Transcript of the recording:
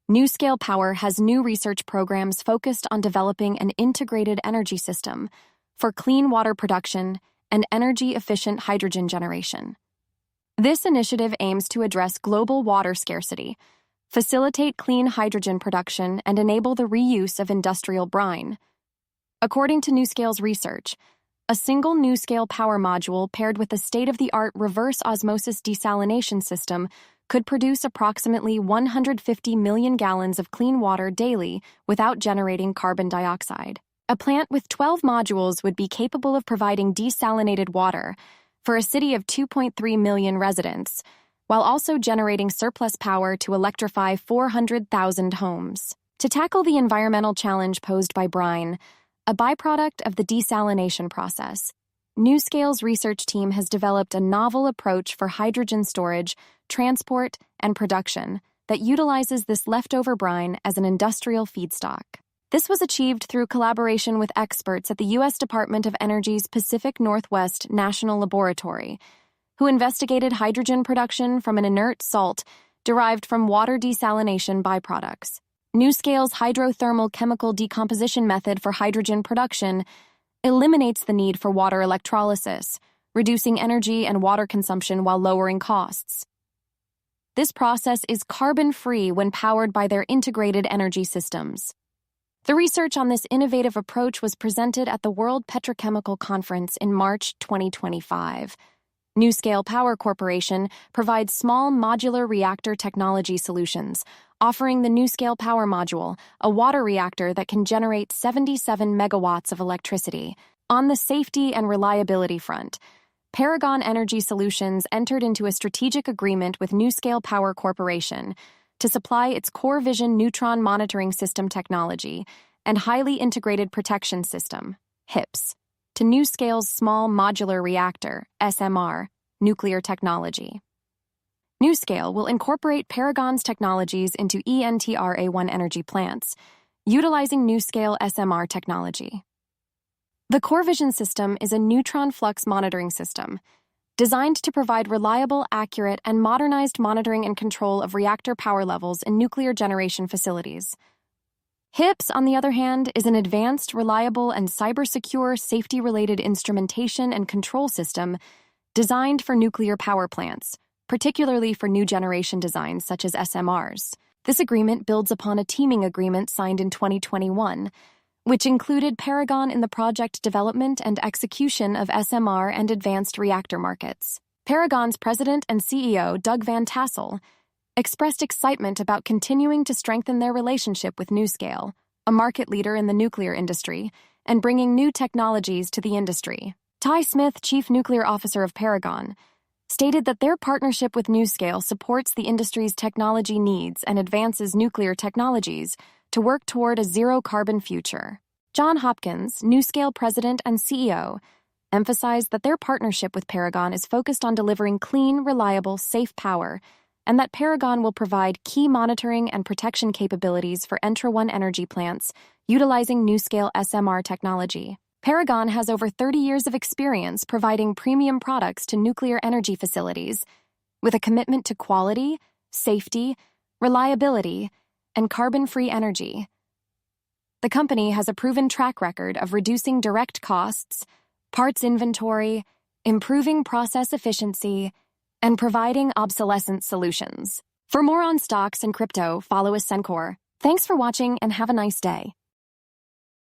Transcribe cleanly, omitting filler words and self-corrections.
NuScale Power has new research programs focused on developing an integrated energy system for clean water production and energy-efficient hydrogen generation. This initiative aims to address global water scarcity, facilitate clean hydrogen production, and enable the reuse of industrial brine. According to NuScale's research, a single NuScale Power module paired with a state-of-the-art reverse osmosis desalination system could produce approximately 150 million gallons of clean water daily without generating carbon dioxide. A plant with 12 modules would be capable of providing desalinated water for a city of 2.3 million residents, while also generating surplus power to electrify 400,000 homes. To tackle the environmental challenge posed by brine, a byproduct of the desalination process, NuScale's research team has developed a novel approach for hydrogen storage, transport, and production that utilizes this leftover brine as an industrial feedstock. This was achieved through collaboration with experts at the U.S. Department of Energy's Pacific Northwest National Laboratory, who investigated hydrogen production from an inert salt derived from water desalination byproducts. NuScale's hydrothermal chemical decomposition method for hydrogen production eliminates the need for water electrolysis, reducing energy and water consumption while lowering costs. This process is carbon-free when powered by their integrated energy systems. The research on this innovative approach was presented at the World Petrochemical Conference in March 2025. NuScale Power Corporation provides small modular reactor technology solutions, offering the NuScale Power Module, a water reactor that can generate 77 megawatts of electricity. On the safety and reliability front, Paragon Energy Solutions entered into a strategic agreement with NuScale Power Corporation to supply its CoreVision neutron monitoring system technology and highly integrated protection system, HIPS, to NuScale's small modular reactor, SMR, nuclear technology. NuScale will incorporate Paragon's technologies into ENTRA1 energy plants, utilizing NuScale SMR technology. The CoreVision system is a neutron flux monitoring system designed to provide reliable, accurate, and modernized monitoring and control of reactor power levels in nuclear generation facilities. HIPS, on the other hand, is an advanced, reliable, and cyber-secure safety-related instrumentation and control system designed for nuclear power plants, particularly for new generation designs such as SMRs. This agreement builds upon a teaming agreement signed in 2021, which included Paragon in the project development and execution of SMR and advanced reactor markets. Paragon's president and CEO, Doug Van Tassel, expressed excitement about continuing to strengthen their relationship with NuScale, a market leader in the nuclear industry, and bringing new technologies to the industry. Ty Smith, Chief Nuclear Officer of Paragon, stated that their partnership with NuScale supports the industry's technology needs and advances nuclear technologies to work toward a zero-carbon future. John Hopkins, NuScale President and CEO, emphasized that their partnership with Paragon is focused on delivering clean, reliable, safe power, and that Paragon will provide key monitoring and protection capabilities for ENTRA1 energy plants utilizing NuScale SMR technology. Paragon has over 30 years of experience providing premium products to nuclear energy facilities, with a commitment to quality, safety, reliability, and carbon-free energy. The company has a proven track record of reducing direct costs, parts inventory, improving process efficiency, and providing obsolescence solutions. For more on stocks and crypto, follow Ascencore. Thanks for watching and have a nice day.